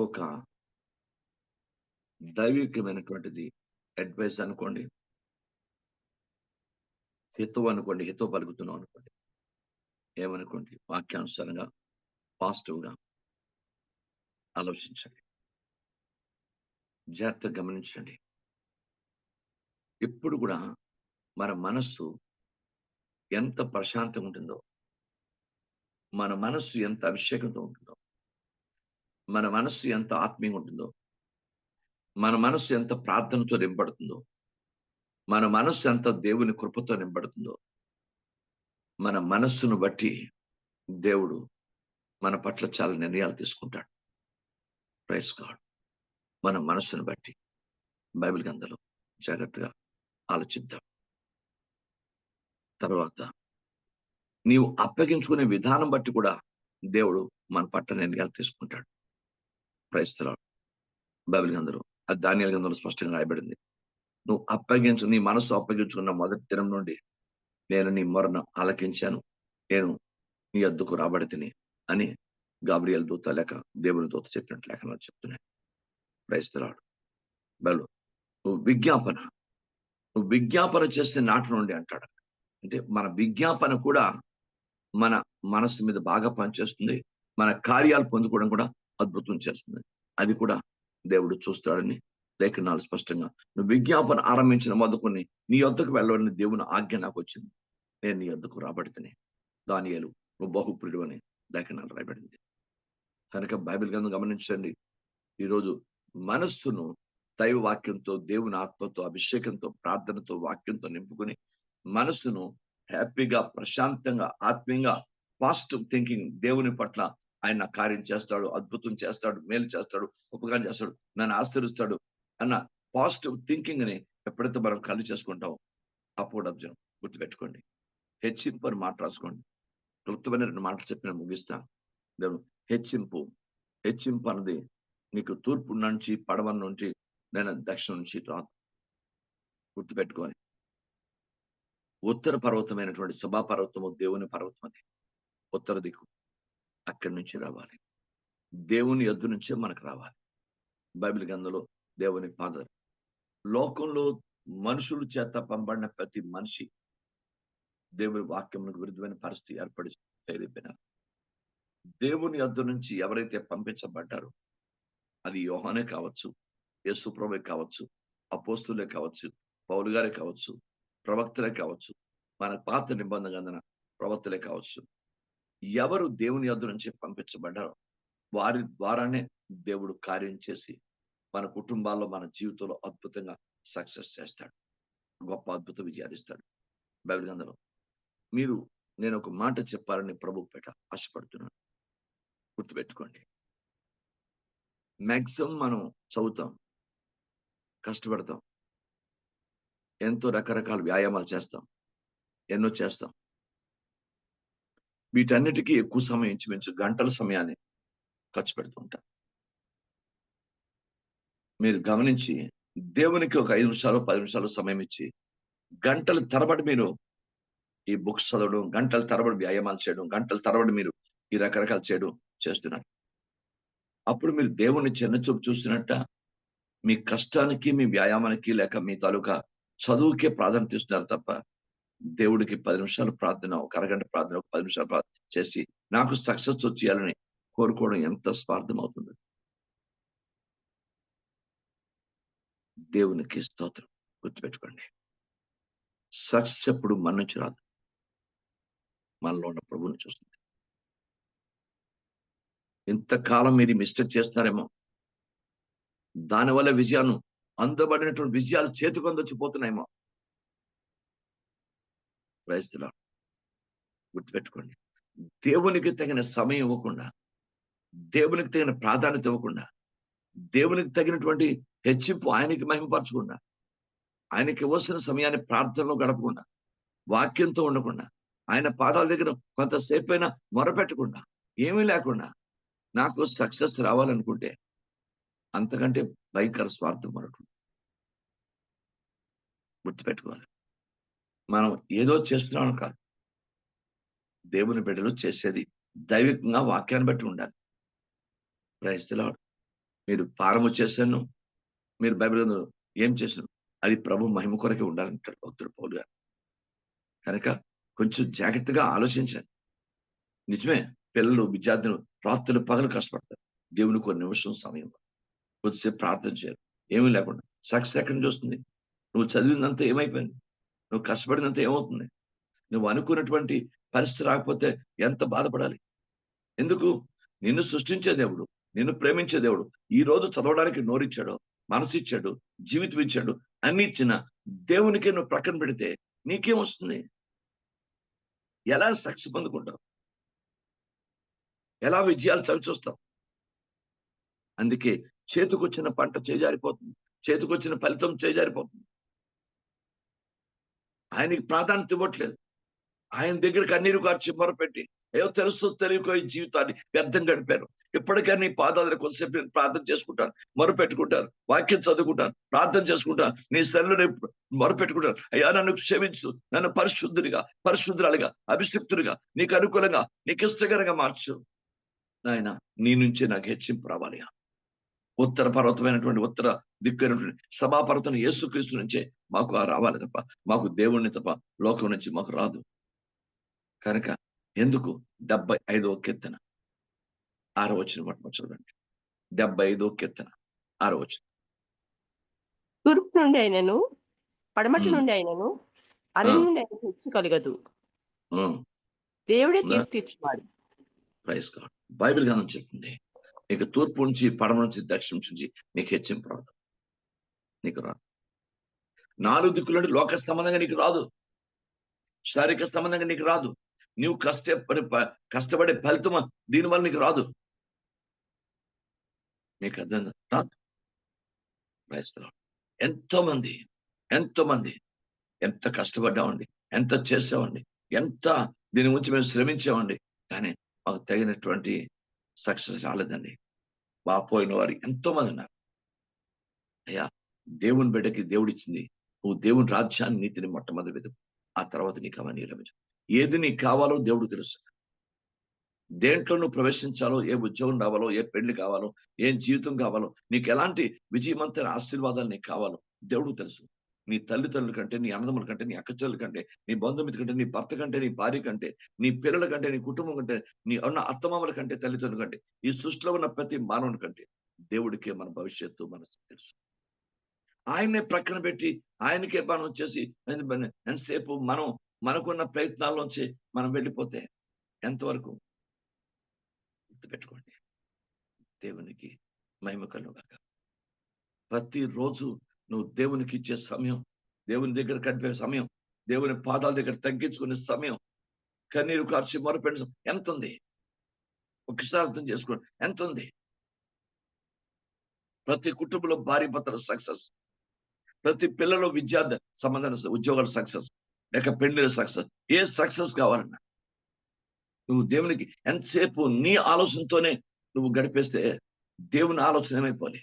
ఒక దైవికమైనటువంటిది అడ్వైస్ అనుకోండి, హితవు అనుకోండి, హితవు పలుకుతున్నాం అనుకోండి, ఏమనుకోండి, వాక్యానుసారంగా పాజిటివ్గా ఆలోచించండి, జాగ్రత్తగా గమనించండి. ఎప్పుడు కూడా మన మనస్సు ఎంత ప్రశాంతంగా ఉంటుందో, మన మనస్సు ఎంత అభిషేకంతో ఉంటుందో, మన మనస్సు ఎంత ఆత్మీయంగా ఉంటుందో, మన మనస్సు ఎంత ప్రార్థనతో నింపడుతుందో, మన మనస్సు ఎంత దేవుని కృపతో నింపడుతుందో, మన మనస్సును బట్టి దేవుడు మన పట్ల చాలా నిర్ణయాలు తీసుకుంటాడు. Praise God. మన మనస్సును బట్టి బైబిల్ గ్రంథంలో జాగ్రత్తగా ఆలోచిద్దాం. తర్వాత నీవు అప్పగించుకునే విధానం బట్టి కూడా దేవుడు మన పట్ల నిర్ణయాలు తీసుకుంటాడు. Praise the lord. బైబిల్ గ్రంథంలో అది దానియేలు గ్రంథంలో స్పష్టంగా రాయబడింది. నువ్వు నీ మనస్సు అప్పగించుకున్న మొదటి దినం నుండి నేను నీ మొరను ఆలకించాను, నేను నీ యొద్దకు రాబడితిని అని గాబ్రియల్ దూత లేక దేవుని దూత చెప్పినట్లు లేఖనాలు చెప్తున్నాయి. Praise the lord. బైబిల్ నువ్వు విజ్ఞాపన చేసే నాటి నుండి అంటాడు. అంటే మన విజ్ఞాపన కూడా మన మనస్సు మీద బాగా పనిచేస్తుంది, మన కార్యాలు పొందుకోవడం కూడా అద్భుతం చేస్తుంది. అది కూడా దేవుడు చూస్తాడని లేఖనాలు స్పష్టంగా, నువ్వు విజ్ఞాపన ఆరంభించిన మొదలుకొని నీ యొద్దకు వెళ్ళవని దేవుని ఆజ్ఞ నాకు వచ్చింది, నేను నీ యొద్దకు రాబడితేనే దానియేలు నువ్వు బహుప్రియుడు అని లేఖనాలు రాయబడింది. కనుక బైబిల్ గ్రంథం గమనించండి. ఈరోజు మనస్సును దైవ వాక్యంతో, దేవుని ఆత్మతో, అభిషేకంతో, ప్రార్థనతో, వాక్యంతో నింపుకొని మనస్సును హ్యాపీగా, ప్రశాంతంగా, ఆత్మీయంగా, పాజిటివ్ థింకింగ్, దేవుని పట్ల ఆయన కార్యం చేస్తాడు, అద్భుతం చేస్తాడు, మేలు చేస్తాడు, ఉపకారం చేస్తాడు, నన్ను ఆశీర్వదిస్తాడు అన్న పాజిటివ్ థింకింగ్ ని ఎప్పుడైతే మనం కళ్ళు చేసుకుంటామో అప్పుడు అబ్జర్వ్ గుర్తుపెట్టుకోండి. హెచ్చింపు అని మాట రాసుకోండి. క్లుప్తమైన 2 మాటలు చెప్పిన ముగిస్తాను. హెచ్చింపు అన్నది నీకు తూర్పు నుంచి, పడవ నుంచి, నేను దక్షిణం నుంచి రాదు. గుర్తుపెట్టుకోవాలి. ఉత్తర పర్వతమైనటువంటి శుభ పర్వతము దేవుని పర్వతం, అది ఉత్తర దిక్కు, అక్కడి నుంచి రావాలి. దేవుని యొద్ద నుంచే మనకు రావాలి. బైబిల్ గ్రంథంలో దేవుని ఫాదర్, లోకంలో మనుషుల చేత పంపబడిన ప్రతి మనిషి దేవుని వాక్యములకు విరుద్ధమైన పరిస్థితి ఏర్పడి చేయలేకపోయినారు. దేవుని యొద్ద నుంచి ఎవరైతే పంపించబడ్డారో, అది యోహానే కావచ్చు, యేసు ప్రభువే కావచ్చు, అపోస్తులే కావచ్చు, పౌలు గారే కావచ్చు, ప్రవక్తలే కావచ్చు, మన పాత నిబంధన గ్రంథన ప్రవక్తలే కావచ్చు, ఎవరు దేవుని యొద్ద నుంచి పంపించబడ్డారో వారి ద్వారానే దేవుడు కార్యం చేసి మన కుటుంబాల్లో, మన జీవితంలో అద్భుతంగా సక్సెస్ చేస్తాడు, గొప్ప అద్భుత విజయాలిస్తాడు. బైబిల్ గ్రంథంలో నేను ఒక మాట చెప్పాలని ప్రభు పేట ఆశపడుతున్నాను. గుర్తుపెట్టుకోండి. మ్యాక్సిమం మనం చదువుతాం, కష్టపడతాం, ఎంతో రకరకాల వ్యాయామాలు చేస్తాం, ఎన్నో చేస్తాం. వీటన్నిటికీ ఎక్కువ సమయం, ఇంచుమించు గంటల సమయాన్ని ఖర్చు పెడుతూ ఉంటాం. మీరు గమనించి దేవునికి ఒక 5 నిమిషాలు 10 నిమిషాలు సమయం ఇచ్చి గంటల తరబడి మీరు ఈ బుక్స్ చదవడం, గంటల తరబడి వ్యాయామాలు చేయడం, గంటల తరబడి మీరు ఈ రకరకాలు చేయడం చేస్తున్నారు. అప్పుడు మీరు దేవుని చిన్నచూపు చూసినట్ట, మీ కష్టానికి, మీ వ్యాయామానికి, లేక మీ తాలూకా చదువుకే ప్రాధాన్యత ఇస్తున్నారు తప్ప దేవుడికి 10 నిమిషాలు ప్రార్థన, ఒక అరగంట ప్రార్థన, ఒక 10 నిమిషాలు ప్రార్థన చేసి నాకు సక్సెస్ వచ్చేయాలని కోరుకోవడం ఎంత స్వార్థం అవుతుంది. దేవునికి స్తోత్రం. గుర్తుపెట్టుకోండి, సక్సెస్ ఎప్పుడు మన నుంచి రాదు, మనలో ఉన్న ప్రభువుని చూస్తుంది. ఇంతకాలం మీరు మిస్టేక్ చేస్తున్నారేమో, దానివల్ల విజయాన్ని అందబడినటువంటి విజయాలు చేతికి అందొచ్చిపోతున్నాయేమో. Praise the lord. గుర్తుపెట్టుకోండి, దేవునికి తగిన సమయం ఇవ్వకుండా, దేవునికి తగిన ప్రాధాన్యత ఇవ్వకుండా, దేవునికి తగినటువంటి హెచ్చింపు ఆయనకి మహిమపరచకుండా, ఆయనకి ఇవ్వాల్సిన సమయాన్ని ప్రార్థనలో గడపకుండా, వాక్యంతో ఉండకుండా, ఆయన పాదాల దగ్గర కొంతసేపు అయినా మొరపెట్టకుండా, ఏమీ లేకుండా నాకు సక్సెస్ రావాలనుకుంటే అంతకంటే భయంకర స్వార్థం మరొకటి. గుర్తుపెట్టుకోవాలి, మనం ఏదో చేస్తున్నాం కాదు, దేవుని బిడ్డలు చేసేది దైవికంగా వాక్యాన్ని బట్టి ఉండాలి. Praise the Lord. మీరు పారము చేశాను, మీరు బైబిల్ గ్రంథంలో ఏం చేశాను, అది ప్రభు మహిమ కొరకే ఉండాలంటాడు భక్తుడు పౌలు గారు. కనుక కొంచెం జాగ్రత్తగా ఆలోచించండి. నిజమే, పిల్లలు విద్యార్థులు రాత్రులు పగలు కష్టపడతారు. దేవుని కొన్ని నిమిషం సమయం కొద్దిసేపు ప్రార్థన చేయాలి. ఏమీ లేకుండా సక్సెస్ ఎక్కడి నుంచి వస్తుంది? నువ్వు చదివినంత ఏమైపోయింది? నువ్వు కష్టపడినంత ఏమవుతుంది? నువ్వు అనుకున్నటువంటి పరిస్థితి రాకపోతే ఎంత బాధపడాలి? ఎందుకు? నిన్ను సృష్టించే దేవుడు, నిన్ను ప్రేమించే దేవుడు ఈ రోజు చదవడానికి నోరిచ్చాడు, మనసిచ్చాడు, జీవితం ఇచ్చాడు, అన్ని ఇచ్చిన దేవునికే నువ్వు ప్రక్కన పెడితే నీకేం వస్తుంది? ఎలా సక్సెస్ పొందుకుంటావు? ఎలా విజయాలు చవిచూస్తావు? అందుకే చేతికొచ్చిన పంట చేజారిపోతుంది, చేతికొచ్చిన ఫలితం చేజారిపోతుంది. ఆయనకి ప్రాధాన్యత ఇవ్వట్లేదు. ఆయన దగ్గర కన్నీరు కార్చి మొరపెట్టి, ఏదో తెలుసు తెలియకో ఈ జీవితాన్ని వ్యర్థం గడిపాను, ఇప్పటికీ నీ పాదాలను కొద్దిసేపు నేను ప్రార్థన చేసుకుంటాను, మొరపెట్టుకుంటాను, వాక్యం చదువుకుంటాను, ప్రార్థన చేసుకుంటాను, నీ శ్రమలను మొరపెట్టుకుంటాను. అయ్యా నన్ను క్షమించు, నన్ను పరిశుద్ధురాలిగా, అభిషిక్తుడిగా, నీకు అనుకూలంగా, నీకు ఇష్టకరంగా మార్చు నాయన. నీ నుంచి నాకు హెచ్చింపు రావాలి. ఉత్తర పర్వతమైనటువంటి ఉత్తర దిక్కైనటువంటి సభాపర్వతం యేసుక్రీస్తు నుంచే మాకు రావాలి తప్ప, మాకు దేవుణ్ణి తప్ప లోకం నుంచి మాకు రాదు. కనుక ఎందుకు 75వ కీర్తన 6వ వచనం మాట చూడండి. 75వ కీర్తన 6వ వచనం. తూర్పు నుండి అయినను పడమటి నుండి అయినను అరణ్యం నుండి అయిన హెచ్చు కలగదు. దేవుడే తీర్పు తీర్చువాడు. Praise God. బైబిల్ గ్రంథం చెప్తుంది, నీకు తూర్పు నుంచి పడమ నుంచి దక్షిణం నుంచి నీకు హెచ్చింపు రాదు, నీకు రాదు. 4 దిక్కుల నుండి లోక సంబంధంగా నీకు రాదు, శారీరక సంబంధంగా నీకు రాదు. నువ్వు కష్టపడే ఫలితం దీనివల్ల నీకు రాదు. నీకు అర్థం రాదు. ఎంతో మంది ఎంత కష్టపడ్డామండి, ఎంత చేసామండి, ఎంత దీని గురించి మేము శ్రమించామండి, కానీ మాకు తగినటువంటి సక్సెస్ రాలేదండి. పోయిన వారు ఎంతో మంది ఉన్నారు. అయ్యా, దేవుని బిడ్డకి దేవుడిచ్చింది, నువ్వు దేవుని రాజ్యాన్ని నీతిని మొట్టమొదటి వెతుకు, ఆ తర్వాత నీకు అవన్నీ లభించు. ఏది నీకు కావాలో దేవుడు తెలుసు. దేంట్లో నువ్వు ప్రవేశించాలో, ఏ ఉద్యోగం రావాలో, ఏ పెళ్లి కావాలో, ఏం జీవితం కావాలో, నీకు ఎలాంటి విజయవంతమైన ఆశీర్వాదాలు నీకు కావాలో దేవుడు తెలుసు. నీ తల్లిదండ్రుల కంటే, నీ అన్నదమ్ముల కంటే, నీ అక్కచెల్లెల కంటే, నీ బంధుమిత్రుల కంటే, నీ భర్త కంటే, నీ భార్య కంటే, నీ పిల్లల కంటే, నీ కుటుంబం కంటే, నీ ఉన్న అత్తమామల కంటే, తల్లిదండ్రుల కంటే, ఈ సృష్టిలో ఉన్న ప్రతి మానవుని కంటే దేవుడికే మన భవిష్యత్తు మనసు తెలుసు. ఆయన్నే ప్రక్కన పెట్టి ఆయనకే మనం వచ్చేసి ఎంతసేపు మనకున్న ప్రయత్నాల్లోంచి మనం వెళ్ళిపోతే ఎంతవరకు? గుర్తుపెట్టుకోండి, దేవునికి మహిమ కలుగుగాక. ప్రతిరోజు నువ్వు దేవునికి ఇచ్చే సమయం, దేవుని దగ్గర గడిపే సమయం, దేవుని పాదాల దగ్గర తగ్గించుకునే సమయం, కన్నీరు కార్చి మొరపెట్టే ఎంత ఉంది? ఒకసారి అర్థం చేసుకోండి, ఎంత ఉంది? ప్రతి కుటుంబంలో భార్య భర్తల సక్సెస్, ప్రతి పిల్లలు విద్యార్థి సంబంధాల ఉద్యోగాల సక్సెస్, లేక పెళ్లిల సక్సెస్, ఏ సక్సెస్ కావాలన్నా నువ్వు దేవునికి ఎంతసేపు నీ ఆలోచనతోనే నువ్వు గడిపేస్తే దేవుని ఆలోచన ఏమైపోలే?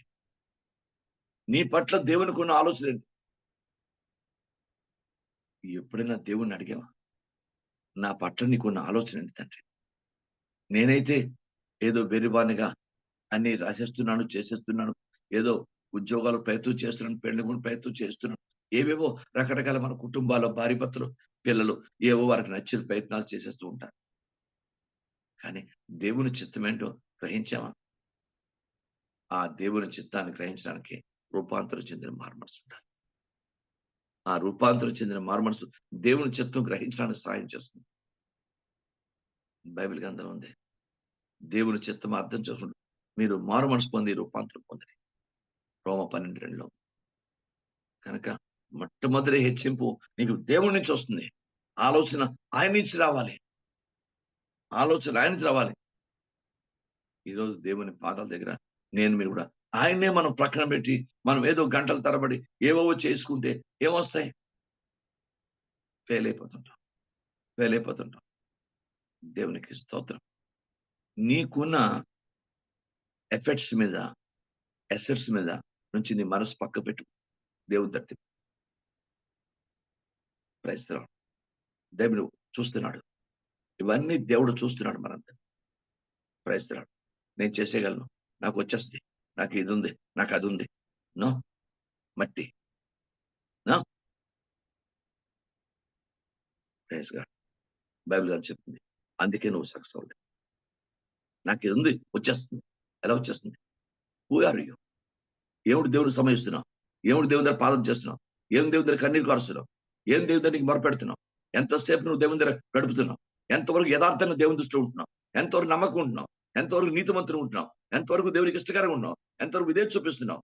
నీ పట్ల దేవునికి ఉన్న ఆలోచన ఏంటి? ఎప్పుడైనా దేవుణ్ణి అడిగావా, నా పట్ల నీకున్న ఆలోచన ఏంటి తండ్రి? నేనైతే ఏదో బెరిబానిగా అన్ని రాసేస్తున్నాను, చేసేస్తున్నాను, ఏదో ఉద్యోగాలు ప్రయత్నం చేస్తున్నాను, పెళ్లి కూడా ప్రయత్నం చేస్తున్నాను, ఏవేవో రకరకాల మన కుటుంబాల్లో భార్య భర్తలు పిల్లలు ఏవో వారికి నచ్చిన ప్రయత్నాలు చేసేస్తూ ఉంటారు. కానీ దేవుని చిత్తం ఏంటో గ్రహించామా? ఆ దేవుని చిత్తాన్ని గ్రహించడానికి రూపాంతరం చెందిన మారుమనసు ఉండాలి. ఆ రూపాంతరం చెందిన మారుమనసు దేవుని చిత్తం గ్రహించడానికి సహాయం చేస్తుంది. బైబిల్ గ్రంథం ఉంది, దేవుని చిత్తం అర్థం చేసుకుంటూ మీరు మారుమనసు పొంది రూపాంతరం పొందని రోమ 12:2. కనుక మొట్టమొదటి హెచ్చింపు నీకు దేవుడి నుంచి వస్తుంది. ఆలోచన ఆయన నుంచి రావాలి, ఆలోచన ఆయన నుంచి రావాలి. ఈరోజు దేవుని పాదాల దగ్గర మీరు కూడా ఆయన్నే మనం ప్రక్కన పెట్టి మనం ఏదో గంటల తరబడి ఏవో చేసుకుంటే ఏమొస్తాయి? ఫెయిల్ అయిపోతుంటాం. దేవునికి స్తోత్రం. నీకున్న ఎఫెక్ట్స్ మీద, అసెట్స్ మీద నుంచి నీ మనసు పక్క పెట్టు, దేవుని తట్టి ప్రయత్నం. దేవుడు చూస్తున్నాడు, ఇవన్నీ దేవుడు చూస్తున్నాడు. మనంతా ప్రయత్నాడు. నేను చేసేయగలను, నాకు వచ్చేస్తుంది, నాకు ఇది ఉంది, నాకు అది ఉంది. నో, మట్టి. No, praise God. బైబిల్ గాని చెప్తుంది. అందుకే నువ్వు సక్సెస్ అవ్వలేదు. నాకు ఇది ఉంది, వచ్చేస్తుంది. ఎలా వచ్చేస్తుంది? Who are you? ఏమిటి దేవుడికి సమయిస్తున్నావు? ఏమిటి దేవుని దగ్గర ప్రార్థన చేస్తున్నావు? ఏం దేవుని దగ్గర కన్నీరు కారుస్తున్నావు? ఏం దేవుని దగ్గర నీకు మొరపెడుతున్నావు? ఎంతసేపు నువ్వు దేవుని దగ్గర గడుపుతున్నావు? ఎంతవరకు యథార్థంగా దేవుని దృష్టిలో ఉంటున్నావు? ఎంతవరకు నమ్మకం ఉంటున్నావు? ఎంతవరకు నీతిమంతుడు ఉంటున్నావు? ఎంతవరకు దేవునికి ఇష్టకరంగా ఉన్నావు? ఎంతవరకు విధేయత చూపిస్తున్నావు?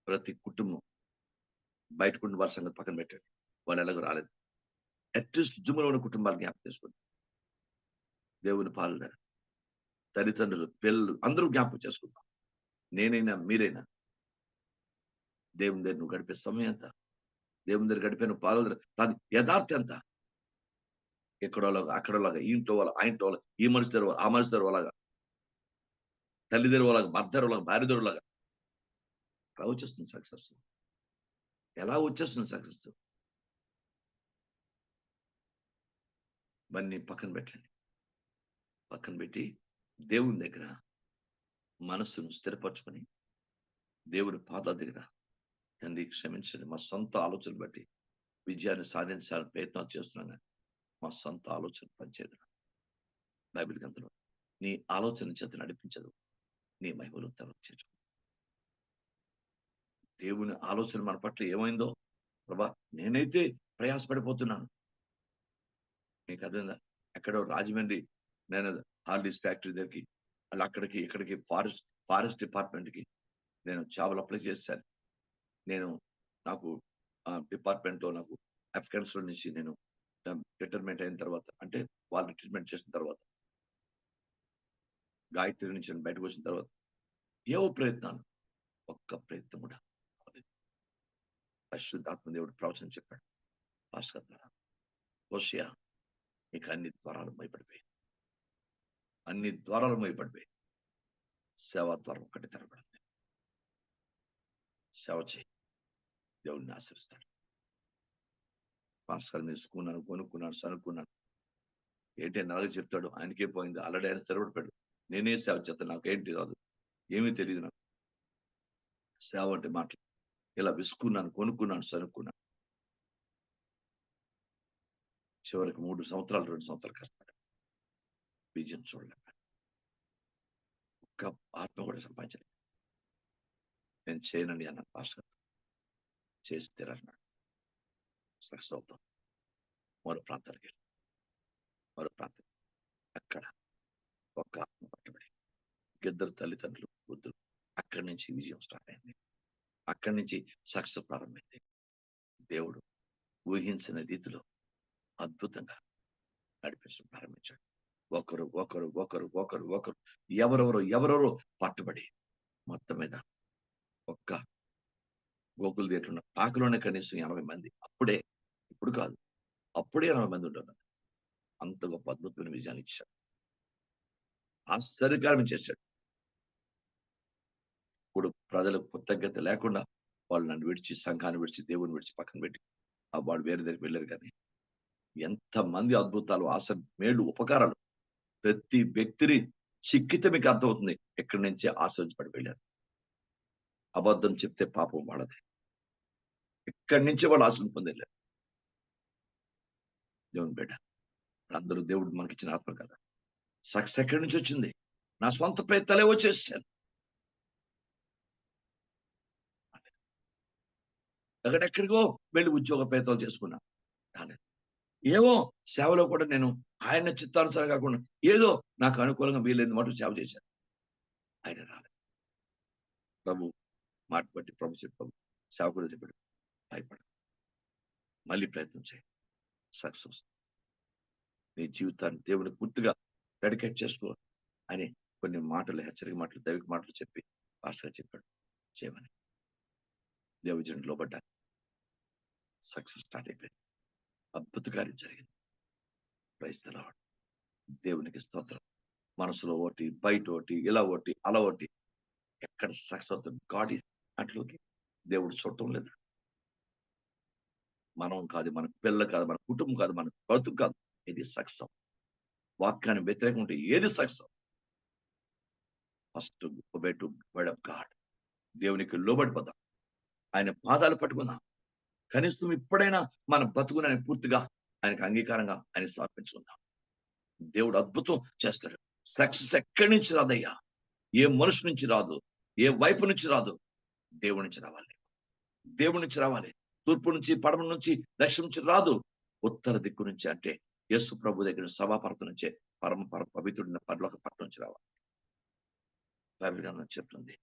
ప్రతి కుటుంబం బయట కుటుంబాల సంగతి పక్కన పెట్టండి. వాళ్ళు ఎలాగో రాలేదు. అట్లీస్ట్ జుమ్ములో ఉన్న కుటుంబాలు జ్ఞాపకం చేసుకోండి. దేవుని పాలుదారు, తల్లిదండ్రులు, పిల్లలు అందరూ జ్ఞాపకం చేసుకుందాం. నేనైనా మీరైనా దేవుని దగ్గర నువ్వు గడిపే సమయం ఎంత? దేవుని దగ్గర గడిపే నువ్వు పాలు యథార్థం ఎంత? ఎక్కడోలాగా, అక్కడోలాగా, ఈ ఇంట్లో వాళ్ళ, ఆ ఇంట్లో వాళ్ళ, ఈ మనిషి దగ్గర, ఆ మనిషి దగ్గర వాళ్ళగా, తల్లి దగ్గర వాళ్ళగా, భర్త దగ్గర వాళ్ళగా, భార్య దగ్గర వాళ్ళగా. ఎలా వచ్చేస్తుంది సక్సెస్? ఎలా వచ్చేస్తుంది సక్సెస్? ఇవన్నీ పక్కన పెట్టండి. పక్కన పెట్టి దేవుని దగ్గర మనస్సును స్థిరపరచుకొని దేవుని పాదాల దగ్గర, తండ్రి క్షమించండి, మా సొంత ఆలోచన బట్టి విజయాన్ని సాధించాలని ప్రయత్నాలు చేస్తున్నాను. మా సొంత ఆలోచన పనిచేయదు. బైబిల్ గ్రంథంలో నీ ఆలోచన చేత నడిపించదు, నీ మహిమలో తర్వాత చేర్చుకో. దేవుని ఆలోచన మన పట్ల ఏమైందో, ప్రభా నేనైతే ప్రయాసపడిపోతున్నాను. నీకు అర్థంగా? ఎక్కడో రాజమండ్రి నేను హార్లీస్ ఫ్యాక్టరీ దగ్గరికి, అలా అక్కడికి ఇక్కడికి ఫారెస్ట్ డిపార్ట్మెంట్ కి నేను జాబులు అప్లై చేశాను. నేను నాకు డిపార్ట్మెంట్ లో నాకు అఫ్ఘన్స్ లో నుంచి నేను రిటైర్మెంట్ అయిన తర్వాత, అంటే వాళ్ళు ట్రీట్మెంట్ చేసిన తర్వాత, గాయత్రి నుంచి నేను బయటకు వచ్చిన తర్వాత ఏవో ప్రయత్నాలు, ఒక్క ప్రయత్నం కూడా అవ్వలేదు. పరిశుద్ధాత్మ దేవుడు ప్రవచనం చెప్పాడు, భాస్కర్ ద్వారా, హోషేయ నీకు అన్ని ద్వారాలు భయపడిపోయాయి, అన్ని ద్వారాలు భయపడిపోయాయి. సేవా ద్వారం ఒకటి తెరబడింది. సేవ చేయి, దేవుడిని ఆశ్రయిస్తాడు. భాస్కర్ నేను కొనుక్కున్నాను, చనుక్కున్నాను. ఏంటి నాలుగు చెప్తాడు, ఆయనకే పోయింది, ఆల్రెడీ ఆయన స్థిరపడిపోయాడు. నేనే సేవ చేస్తాను, నాకేంటి రాదు, ఏమీ తెలియదు నాకు. సేవ అంటే మాటలు. ఇలా విసుకున్నాను, కొనుక్కున్నాను, చనుక్కున్నాను. చివరికి 2 సంవత్సరాలు కష్టపడ్డాను, విజయం చూడలేక. ఒక్క ఆత్మ కూడా సంపాదించలేదు. నేను చేయనండి అన్న భాస్కర్, చేసి తీరన్నాడు. సక్సెస్ అవుతాం. మరో ప్రాంతానికి అక్కడ ఒక్క ఆత్మ పట్టబడి ఇద్దరు తల్లిదండ్రులు, వృద్ధులు. అక్కడి నుంచి విజయం స్టార్ట్ అయింది. అక్కడి నుంచి సక్సెస్ ప్రారంభమైంది. దేవుడు ఊహించిన రీతిలో అద్భుతంగా నడిపించడం ప్రారంభించాడు. ఒకరు ఎవరెవరో పట్టుబడి మొత్తం మీద ఒక్క గోకుల థియేటర్ పాకలోనే కనీసం 80 మంది. అప్పుడే, ఇప్పుడు కాదు, అప్పుడే 80 మంది ఉంటారు. అంత గొప్ప అద్భుతమైన విజయాన్ని ఇచ్చాడు, ఆశ్చర్యకారం చేశాడు. ఇప్పుడు ప్రజలకు కృతజ్ఞత లేకుండా వాళ్ళు నన్ను విడిచి, సంఘాన్ని విడిచి, దేవుని విడిచి పక్కన పెట్టి వాడు వేరే దగ్గరికి వెళ్ళారు. కానీ ఎంతమంది అద్భుతాలు, మేలు, ఉపకారాలు ప్రతి వ్యక్తిని చిక్కితే మీకు అర్థమవుతుంది ఎక్కడి నుంచి ఆశ్రయించబడి వెళ్ళారు. అబద్ధం చెప్తే పాపం వాళ్ళది. ఎక్కడి నుంచి వాళ్ళు ఆశ్రయం పొందలేరు. దేవుని బిడ్డ, అందరూ దేవుడు మనకిచ్చిన ఆత్మ కదా. సక్సెస్ ఎక్కడి నుంచి వచ్చింది? నా స్వంత ప్రయత్నాలే వచ్చేసాను. ఎక్కడెక్కడికో వెళ్ళి ఉద్యోగ ప్రయత్నాలు చేసుకున్నా, రాలేదు. ఏమో సేవలో కూడా నేను ఆయన చిత్తానుసారం కాకుండా ఏదో నాకు అనుకూలంగా వీలైన మాట సేవ చేశాను, ఆయన రాలేదు. ప్రభు మాట బట్టి ప్రభు చెప్పాడు, సేవకుడు చెప్పాడు, భయపడ, మళ్ళీ ప్రయత్నం చేయి, సక్సెస్. నీ జీవితాన్ని దేవుని పూర్తిగా డెడికేట్ చేసుకో అని కొన్ని మాటలు, హెచ్చరిక మాటలు, దైవిక మాటలు చెప్పి పాస్టర్ చెప్పాడు చేయమని. దేవజనుడు లోబడ్డా, సక్సెస్ స్టార్ట్ అయిపోయింది. అద్భుత కార్యం జరిగింది. Praise the Lord. దేవునికి స్తోత్రం. మనసులో ఒకటి, బయట ఒకటి, ఇలా ఒకటి, అలా ఒకటి, ఎక్కడ సక్సెస్ అవుతుంది? గాడ్ ఈజ్ అట్లోకి దేవుడు చూడటం లేదు. మనం కాదు, మన పిల్లలు కాదు, మన కుటుంబం కాదు, మన బతుకు కాదు, ఇది సక్సెస్. వాక్యాన్ని వ్యతిరేకం ఉంటే ఏది success? First obey to word of God. దేవునికి లోబడిపోదాం, ఆయన పాదాలు పట్టుకుందాం. కనీసం ఇప్పుడైనా మన బతుకుని పూర్తిగా ఆయనకు అంగీకారంగా ఆయన సమర్పించుకుందాం. దేవుడు అద్భుతం చేస్తాడు. సక్సెస్ ఎక్కడి నుంచి రాదయ్యా, ఏ మనుషు నుంచి రాదు, ఏ వైపు నుంచి రాదు, దేవుడి నుంచి రావాలి. దేవుడి నుంచి రావాలి. తూర్పు నుంచి, పడమ నుంచి, దక్షిణ నుంచి రాదు, ఉత్తర దిక్కు నుంచి, అంటే యేసు ప్రభు దగ్గర సభాపర్వతం నుంచే పరమ పవిత్రుడిన పరలోక పట్టణం నుంచి రావాలి. బైబిల్ గ్రంథం చెప్తుంది.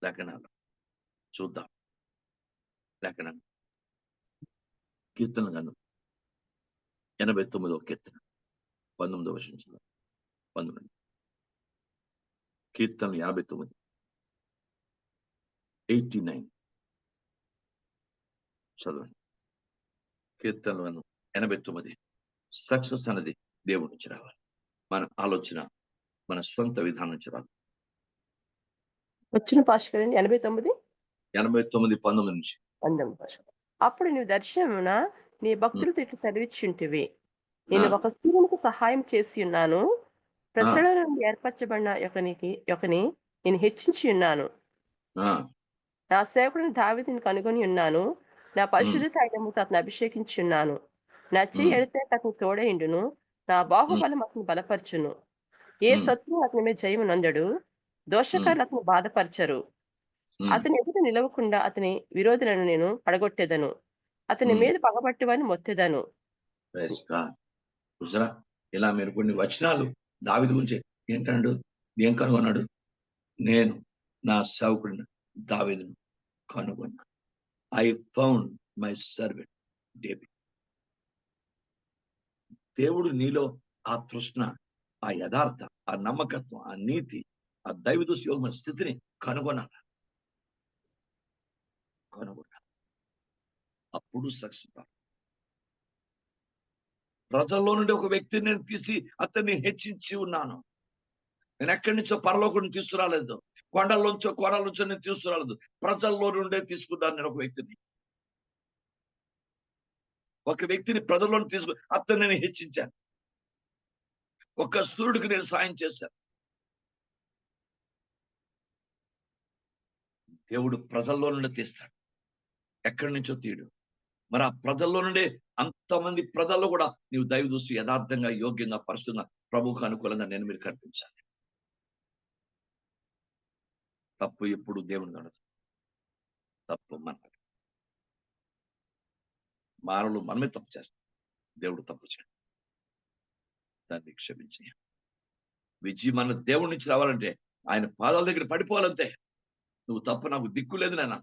లేఖనాలు చూద్దాం. లేఖనం కీర్తన గ్రంథం 89వ కీర్తన 19వ వచనం. 19 కీర్తన 89 89 చదవండి. కీర్తనలు 89. సక్సెస్ అనేది దేవుడి నుంచి రావాలి. మన ఆలోచన, మన సొంత విధానం నుంచి రాదు. వచ్చిన భాష కదండి 89 19 నుంచి. భాష. అప్పుడు నీవు దర్శనమున నీ భక్తులతో ఇట్లు సెలవిచ్చుంటివి, నేను ఆ, ఒక స్త్రీనికి సహాయం చేసి ఉన్నాను, ఆ, ప్రజల నుండి ఏర్పరచబడిన యొకని నేను హెచ్చించి ఉన్నాను. ఆ, నా సేవకుడిని దావీదుని కనుగొని ఉన్నాను, నా ఉమ్, పరిశుద్ధ తైలముతో అతను అభిషేకించి ఉన్నాను. నా చెయ్యి ఉమ్, ఎడితే అతను తోడైండును, నా ఉమ్, బాహుబలం అతను బలపరచును. ఏ ఉమ్, శత్రువు అతని మీద జయము నందడు, ఉమ్, దోషకారులు అతను బాధపరచరు. ఉమ్, అతని ఎదుట నిలవకుండా అతని విరోధులను నేను పడగొట్టెదను, అతని ఉమ్. మీద పగబట్టువాని మొత్తెదను. Praise God. చూసారా, ఇలా మీరు కొన్ని వచనాలు దావీదు గురించి ఏంటన్నాడు, ఏం కనుగొన్నాడు? నేను నా సేవకుడిని దావీదును కనుగొన్నా. I found my servant David. దేవుడు నీలో ఆ తృష్ణ, ఆ యథార్థ, ఆ నమ్మకత్వం, ఆ నీతి, ఆ దైవదృశ్యోగమైన స్థితిని కనుగొనాలి. అప్పుడు సక్సెస్. ప్రజల్లో నుండి ఒక వ్యక్తిని నేను తీసి అతన్ని హెచ్చించి ఉన్నాను. నేను ఎక్కడి నుంచో పరలోకుడిని తీసుకురాలేదు, కొండల నుంచో నేను తీసుకురాలేదు, ప్రజల్లో నుండే తీసుకున్నాను. నేను ఒక వ్యక్తిని ప్రజల్లో అతన్ని నేను హెచ్చించాను. ఒక సూర్యుడికి నేను సాయం చేశాను. దేవుడు ప్రజల్లో నుండి తీస్తాడు, ఎక్కడి నుంచో తీయడు. మరి ఆ ప్రజల్లో నుండే అంతమంది ప్రజల్లో కూడా నీవు దైవ దృష్టి యథార్థంగా, యోగ్యంగా, పరిశుద్ధంగా, ప్రభువుకు అనుకూలంగా నేను మీరు కనిపించాలి. తప్పు ఎప్పుడు దేవుని నడదు. తప్పు మానవులు మనమే తప్పు చేస్తాం, దేవుడు తప్పు చేయడు. దాన్ని క్షమించే విజయం మన దేవుడి నుంచి రావాలంటే ఆయన పాదాల దగ్గర పడిపోవాలంతే. నువ్వు తప్ప నాకు దిక్కు లేదు నాన్న,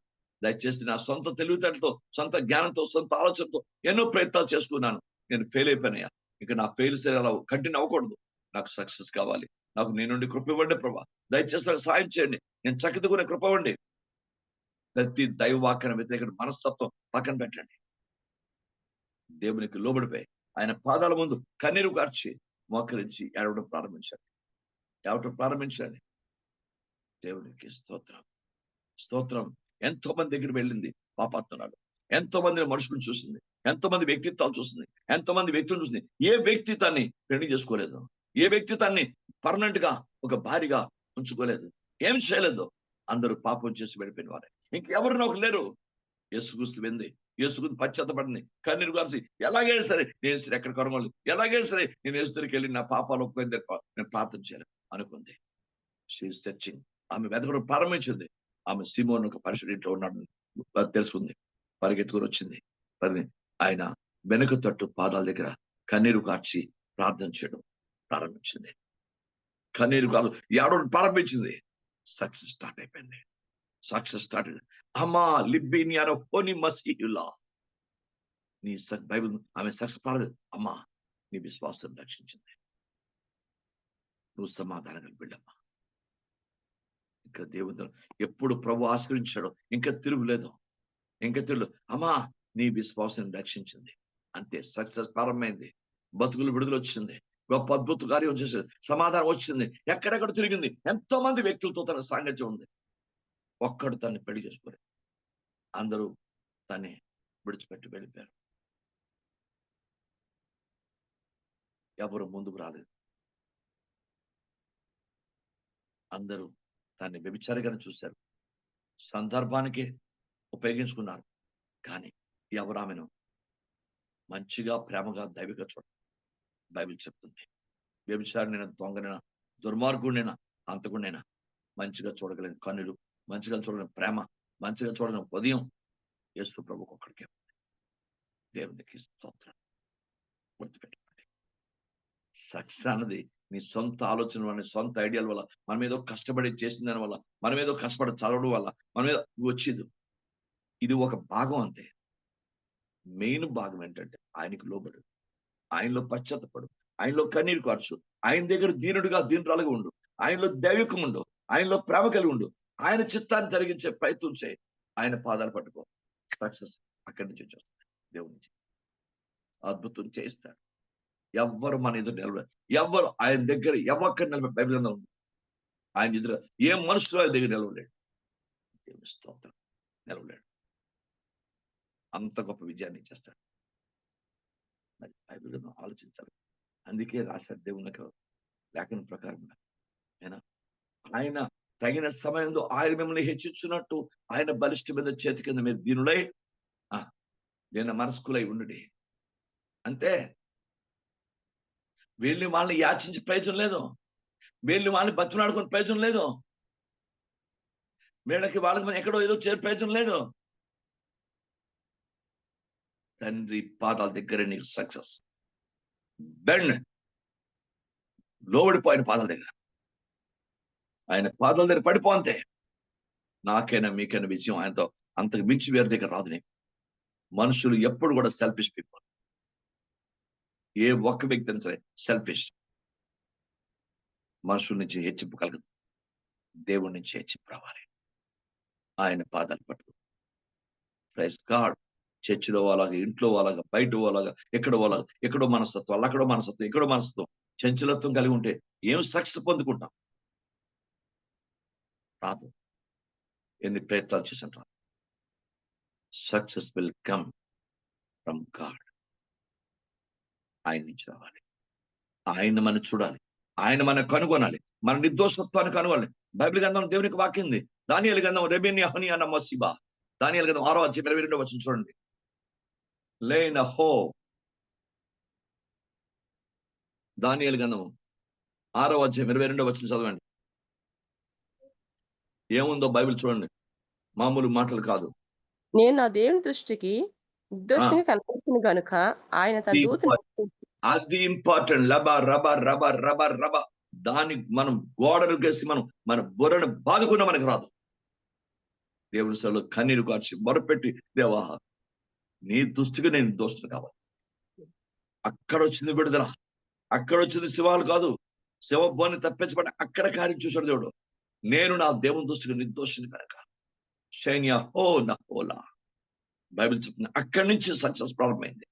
దయచేసి నా సొంత తెలివితేటలతో, సొంత జ్ఞానంతో, సొంత ఆలోచనతో ఎన్నో ప్రయత్నాలు చేసుకున్నాను, నేను ఫెయిల్ అయిపోయినాయా. ఇక నా ఫెయిల్ అలా కంటిన్యూ అవ్వకూడదు. నాకు సక్సెస్ కావాలి. నాకు నీ నుండి కృప ఇవ్వండి ప్రభా, దయచేసి నాకు సాయం చేయండి, నేను చక్కదికునే కృప ఇవ్వండి. ప్రతి దైవవాక్యన వ్యతిరేక మనస్తత్వం పక్కన పెట్టండి. దేవునికి లోబడిపోయి ఆయన పాదాల ముందు కన్నీరు కార్చి మోకరించి ఏడవడం ప్రారంభించండి. దేవునికి స్తోత్రం, స్తోత్రం. ఎంతో మంది దగ్గర వెళ్ళింది పాపాత్మరాలు, ఎంతో మంది మనుషులను చూసింది, ఎంతో మంది వ్యక్తిత్వాలు చూసింది, ఎంతో మంది వ్యక్తులను చూసింది. ఏ వ్యక్తి తన్ని పెళ్లి చేసుకోలేదు, ఏ వ్యక్తి తన్ని పర్మనెంట్ గా ఒక భారీగా ఉంచుకోలేదు, ఏం చేయలేదు. అందరూ పాపం చేసి వెళ్ళిపోయిన వారే, ఇంకెవరు నాకు లేరు. యేసుక్రీస్తు వెంది, యేసుక్రీస్తు పశ్చాత్తపడింది, కన్నీరు గార్చి ఎలాగైనా సరే నేను ఎక్కడ కనుగోలు, ఎలాగైనా సరే నేను యేసు దగ్గరికి వెళ్ళి నా పాపాలు ఒప్పుకొని నేను ప్రార్థన చేయాలి అనుకుంది. She searching. ఆమె వెతకడం ప్రారంభించింది. ఆమె సీమోను ఒక పరిశుద్ధ ఇంట్లో ఉన్నాడు తెలుసుకుంది, పరిగెత్తుకుని వచ్చింది. మరి ఆయన వెనుక తట్టు పాదాల దగ్గర కన్నీరు కార్చి ప్రార్థన చేయడం ప్రారంభించింది. కన్నీరు కాదు, ఏడవడం ప్రారంభించింది. సక్సెస్ స్టార్ట్ అయిపోయింది. Success start. అమ్మా లిబ్బిని పోని మసీహులా, నీ బైబిల్ ఆమె సక్సెస్ పారదు. అమ్మా నీ విశ్వాసం రక్షించింది, నువ్వు సమాధానం బిడ్డమ్మా. ఇంకా దేవుడు ఎప్పుడు ప్రభు ఆశ్రయించాడో ఇంకా తిరుగులేదు, ఇంకా తిరుగు. అమ్మా నీ విశ్వాసం రక్షించింది, అంతే. సక్సెస్ ప్రారంభమైంది. బతుకులు విడుదల వచ్చింది, గొప్ప అద్భుత కార్యం చేసింది, సమాధానం వచ్చింది. ఎక్కడెక్కడ తిరిగింది, ఎంతో మంది వ్యక్తులతో తన సాంగత్యం ఉంది. ఒక్కడు తన్ని పెళ్లి చేసుకోలేదు, అందరూ తన్ని విడిచిపెట్టి వెళ్ళిపోయారు. ఎవరు ముందుకు రాలేదు, అందరూ దాన్ని వ్యభిచారిగానే చూశారు, సందర్భానికి ఉపయోగించుకున్నారు. కానీ ఎవరు ఆమెను మంచిగా, ప్రేమగా, దైవిగా చూడాలి. బైబిల్ చెప్తుంది, వ్యభిచారినైనా, దొంగనైనా, దుర్మార్గుడినైనా, అంతకుడినైనా మంచిగా చూడగలిగిన కన్నులు, మంచిగా చూడగలిగిన ప్రేమ, మంచిగా చూడగలిగిన ఉదయం యేసు ప్రభువుకు ఒక్కడికే. దేవునికి స్తోత్రం. గుర్తుపెట్టుకోండి, సక్సెస్ అన్నది నీ సొంత ఆలోచన వల్ల, నీ సొంత ఐడియాల వల్ల, మనం ఏదో కష్టపడి చేసిన దాని వల్ల, మనం ఏదో కష్టపడి చదవడం వల్ల మనం ఏదో వచ్చేది. ఇది ఒక భాగం అంతే. మెయిన్ భాగం ఏంటంటే ఆయనకు లోబడు, ఆయనలో పశ్చాత్తపడు, ఆయనలో కన్నీరు కార్చు, ఆయన దగ్గర దీనుడిగా, దీనురాలుగా ఉండు, ఆయనలో దైవికం ఉండు, ఆయనలో ప్రేమ కలిగి ఉండు, ఆయన చిత్తాన్ని జరిగించే ప్రయత్నం చేయి, ఆయన పాదాలు పట్టుకో. సక్సెస్ అక్కడి నుంచి వచ్చేస్తుంది. దేవుడి నుంచి అద్భుతం చేయిస్తాడు. ఎవ్వరు మన ఎదురు నిలబడరు. ఎవ్వరు ఆయన దగ్గర ఎవక్కడ నిలబడి, బైబిల్ గ్రంథం ఉంది, ఆయన ఎదురు ఏ మనుషులు ఆయన దగ్గర నిలవలేడు. దేవుని స్తోత్రం. నిలవలేడు. అంత గొప్ప విజయాన్ని ఇచ్చేస్తాడు. మరి బైబిల్ గ్రంథం ఆలోచించాలి. అందుకే రాశారు దేవునికి లేఖన ప్రకారంగా. ఆయన తగిన సమయంలో ఆయన మిమ్మల్ని హెచ్చించున్నట్టు ఆయన బలిష్టమైన చేతి కింద మీరు దీనులై దీని మనస్కులై ఉండు. అంతే. వీళ్ళని వాళ్ళని యాచించే ప్రయోజనం లేదు, వీళ్ళని వాళ్ళని బతిమలాడుకునే ప్రయోజనం లేదు, వీళ్ళకి వాళ్ళకి ఎక్కడో ఏదో చేరే ప్రయోజనం లేదు. తండ్రి పాదాల దగ్గర నీకు సక్సెస్. బెండ్, లోబడిపోయిన పాదాల దగ్గర, ఆయన పాదాల దగ్గర పడిపో. అంతే. నాకైనా మీకైనా విజయం ఆయనతో అంతకు మించి వేరే దగ్గర రాదు. నీకు మనుషులు ఎప్పుడు కూడా సెల్ఫిష్ పీపుల్. ఏ ఒక్క వ్యక్తి అయినా సరే సెల్ఫిష్. మనుషుల నుంచి హెచ్చింపు కలగదు, దేవుడి నుంచి హెచ్చింపు రావాలి. ఆయన పాదాలు పట్టుకు. Praise God. చర్చిలో వాళ్ళగా, ఇంట్లో వాళ్ళగా, బయట వాళ్ళగా, ఎక్కడో వాళ్ళగా, ఎక్కడో మనస్తత్వం, అక్కడో మనస్తత్వం, ఎక్కడో మనస్తత్వం, చంచలత్వం కలిగి ఉంటే ఏం సక్సెస్ పొందుకుంటాం? రాదు. ఎన్ని ప్రయత్నాలు చేసాం రాదు. Success will come from God. ఆయన నుంచి రావాలి. ఆయన మనం చూడాలి, ఆయన మనం కనుగొనాలి, మన నిర్దోషత్వాన్ని కనుగొనాలి. బైబిల్ గ్రంథం దేవునికి వాక్యంది. దానియేలు గ్రంథం రెబెన్యా హని అన్న మసిబా, దానియేలు గ్రంథం 6వ అధ్యాయం 22వ వచనం చూడండి. లేన హో, దానియేలు గ్రంథం 6వ అధ్యాయం 22వ వచనం చదవండి. ఏముందో బైబిల్ చూడండి, మామూలు మాటలు కాదు. నేను నా దేవుని దృష్టికి నిర్దోషిగా కనపడుతుంది కనుక ఆయన తన దూతను అది ఇంపార్టెంట్. లబ రబ రబ రబ రబ. దాన్ని మనం గోడను గేసి మనం మన బుర్రను బాదుకున్న మనకు రాదు. దేవుని సభలో కన్నీరు కార్చి మొరపెట్టి, దేవా నీ దృష్టిగా నేను దోషుడు కావాలి. అక్కడ వచ్చింది విడుదల, అక్కడ వచ్చింది శివాలు కాదు, శివభాన్ని తప్పించబడి అక్కడ కార్యం చూశాడు దేవుడు. నేను నా దేవుని దృష్టిగా నిర్దోషిని కనుక శైన్యా హో నా హోలా. బైబిల్ చెప్తుంది అక్కడి నుంచి సక్సెస్ ప్రారంభమైంది.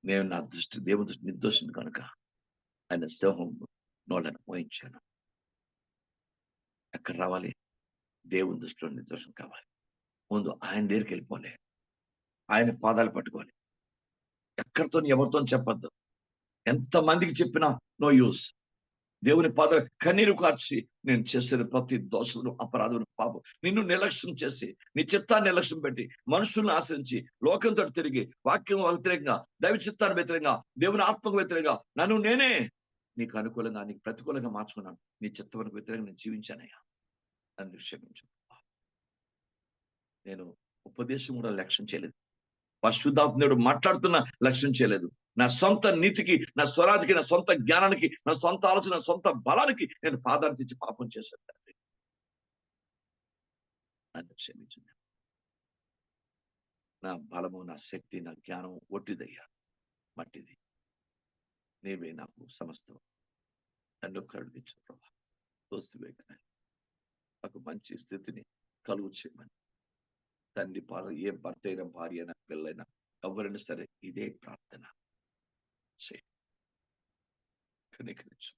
నేను నా దృష్టి, దేవుని దృష్టి నిర్దోషిని కనుక ఆయన సింహం నోళ్ళను మోయించాను. ఎక్కడ రావాలి? దేవుని దృష్టిలో నిర్దోషం కావాలి. ముందు ఆయన దగ్గరికి వెళ్ళిపోలే, ఆయన పాదాలు పట్టుకోవాలి. ఎక్కడితో ఎవరితో చెప్పద్దు, ఎంతమందికి చెప్పినా నో యూస్. దేవుని పాదాలు కన్నీరు కార్చి, నేను చేసేది ప్రతి దోషులు, అపరాధులు, పాపం, నిన్ను నిర్లక్ష్యం చేసి, నీ చిత్తాన్ని నిర్లక్ష్యం పెట్టి, మనుషులను ఆశ్రయించి, లోకంతో తిరిగి, వాక్యం వ్యతిరేకంగా, దైవ చిత్తాన్ని వ్యతిరేకంగా, దేవుని ఆత్మకు వ్యతిరేకంగా నన్ను నేనే నీకు అనుకూలంగా, నీకు ప్రతికూలంగా మార్చుకున్నాను. నీ చిత్తానికి వ్యతిరేకంగా నేను జీవించానయ్యా, నన్ను క్షమించు. నేను ఉపదేశం కూడా లక్ష్యం చేయలేదు, పరిశుద్ధాత్ముడు మాట్లాడుతున్న లక్ష్యం చేయలేదు. నా సొంత నీతికి, నా స్వరాజికి, నా సొంత జ్ఞానానికి, నా సొంత ఆలోచన, సొంత బలానికి నేను పాదాలు తెచ్చి పాపం చేశాను. తండ్రి నన్ను క్షమించింది. నా బలము, నా శక్తి, నా జ్ఞానం ఒట్టిదయ్యా, మట్టిది. నీవే నాకు సమస్తం. నన్ను కరుణించు ప్రభా. దోస్తివే నాకు మంచి స్థితిని కలుగు చేయమని తండ్రి పాలు. ఏ భర్త అయినా, భార్య అయినా, పిల్లైనా, ఎవరైనా సరే ఇదే ప్రార్థన కనికరించు.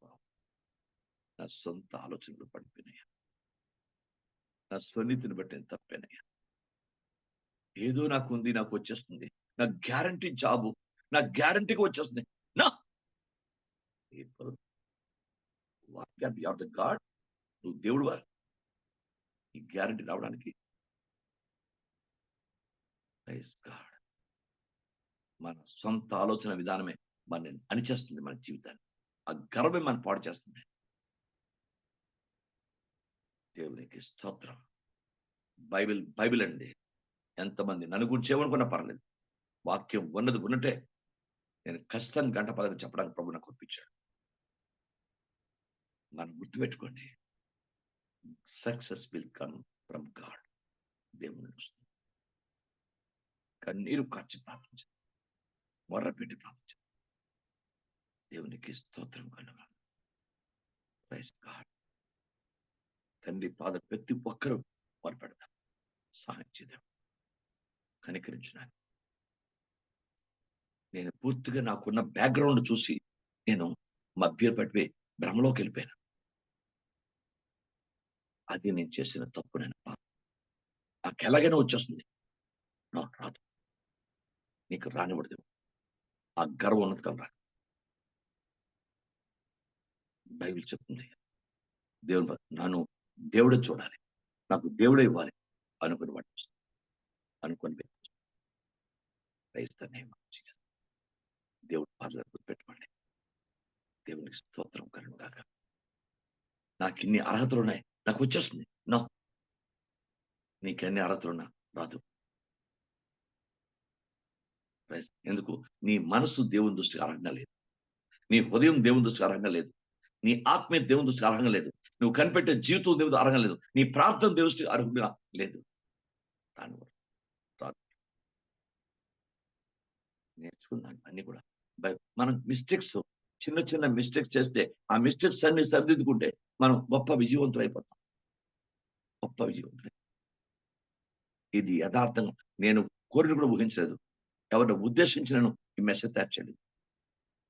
నా సొంత ఆలోచనలు పడిపోయినాయా, నా స్వనీతిని బట్టి నేను తప్పానయ్యా. ఏదో నాకు ఉంది, నాకు వచ్చేస్తుంది, నా గ్యారంటీ జాబు, నా గ్యారంటీగా వచ్చేస్తుంది. నా గాడ్, నువ్వు దేవుడువా? ఈ గ్యారంటీ రావడానికి ప్రైజ్ గాడ్. మన సొంత ఆలోచన విధానమే మన అణిచేస్తుంది మన జీవితాన్ని. ఆ గర్వమే మనం పాడు చేస్తుంది. దేవునికి స్తోత్రం. బైబిల్ అండి. ఎంతమంది నన్ను గురించి ఏమనుకున్నా పర్లేదు, వాక్యం ఉన్నది ఉన్నట్టే నేను ఖచ్చితంగా గంట పదవి చెప్పడానికి ప్రభు నాకు ఒప్పించాడు. మనం గుర్తుపెట్టుకోండి, success will come from God. దేవుని వస్తుంది. కన్నీరు కార్చి ప్రార్థించాలి, మొర్రపెట్టి ప్రార్థించాలి. దేవునికి స్తోత్రం కలుగా. Praise God. తండ్రి పాదం ప్రతి ఒక్కరూ మొరపెడతాం. సహాయం చేద్దాం, కనికరించున్నాను. నేను పూర్తిగా నాకున్న బ్యాక్గ్రౌండ్ చూసి నేను మభ్య పట్టిపోయి భ్రమలోకి వెళ్ళిపోయాను. అది నేను చేసిన తప్పు. నేను నాకు ఎలాగైనా వచ్చేస్తుంది, నాకు రాదు. నీకు రానివ్వడదు. ఆ గర్వం ఉన్నది కదా. బైబిల్ చెప్తుంది, దేవుడు నన్ను దేవుడే చూడాలి, నాకు దేవుడే ఇవ్వాలి అనుకుని పట్టిస్తుంది, అనుకుని దేవుడు పాదలు గుర్తుపెట్టుకోండి. దేవునికి స్తోత్రం కలుగును గాక. నాకు ఇన్ని అర్హతలు ఉన్నాయి, నాకు వచ్చేస్తుంది. నో, నీకెన్ని అర్హతలున్నా రాదు. ఎందుకు? నీ మనసు దేవుని దృష్టికి అర్హంగా లేదు, నీ హృదయం దేవుని దృష్టికి అర్హంగా లేదు, నీ ఆత్మీయ దేవుని దృష్టికి అర్హంగా లేదు, నువ్వు కనిపెట్టే జీవితం దేవుడు అర్హంగా లేదు, నీ ప్రార్థన దేవుని దృష్టికి అర్హంగా లేదు. దాని రాదు. నేర్చుకున్నాను అన్ని కూడా. మనం మిస్టేక్స్, చిన్న చిన్న మిస్టేక్స్ చేస్తే ఆ మిస్టేక్స్ అన్ని సరిదిద్దుకుంటే మనం గొప్ప విజయవంతులు అయిపోతాం. గొప్ప విజయవంతులు. ఇది యథార్థంగా నేను కోరిన కూడా ఊహించలేదు. ఎవరిని ఉద్దేశించి నేను ఈ మెసేజ్ తయారు చేయలేదు.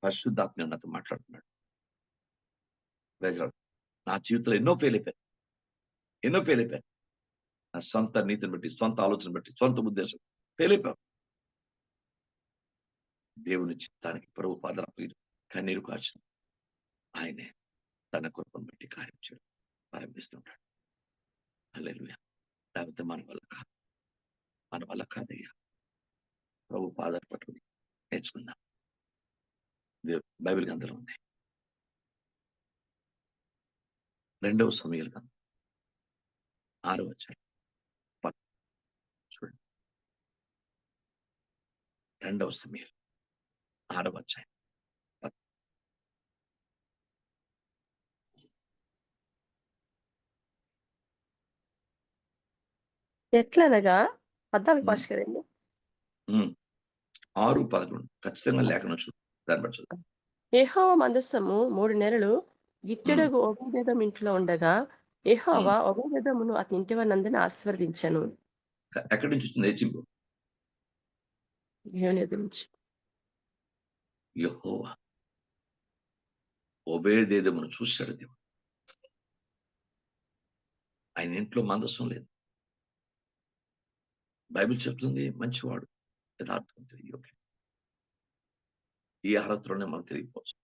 పరిశుద్ధాత్మ నాతో మాట్లాడుతున్నాడు. నా జీవితంలో ఎన్నో ఫెయిల్ అయిపోయాను. నా సొంత నీతిని బట్టి, సొంత ఆలోచన బట్టి, సొంత ఉద్దేశం ఫెయిల్ అయిపోయాను. దేవుని చిత్తానికి ప్రభు పాదరపలు కన్నీరు కార్చిన ఆయనే తన కృపను బట్టి కార్యం చేయడం ప్రారంభిస్తుంటాడు. హల్లెలూయా. లేకపోతే మన వల్ల కాదయ్యా. ప్రభు పాదాలు పట్టుకుని నేర్చుకుందాం. బైబిల్ గ్రంథంలో ఉంది. 2వ సమూయేలు గ్రంథం 6వ అధ్యాయం చూడండి. 2వ సమూయేలు 6వ అధ్యాయం. ఎట్లనగా 14 భాష కదండి. 6:11 ఖచ్చితంగా లేఖనం చూడు. దాన్ని బట్టి చూద్దాం. యెహోవా మందసము 3 నెలలు గిట్టెడగు ఒబేదెదోము ఇంట్లో ఉండగా యెహోవా ఒబేదెదోమును అతని ఇంటి వారందరిని ఆశీర్వదించెను. ఎక్కడి నుంచి వచ్చింది హెచ్చింపు? దేవుని ఎదురు నుంచి. యెహోవా ఒబేదెదోమును చూశాడు దేవుడు. ఆయన ఇంట్లో మందసం లేదు. బైబిల్ చెప్తుంది మంచివాడు, యథార్థవంతుడు, యోగ్యుడు. ఈ అర్హతలోనే మనకు తెలియకపోవచ్చు.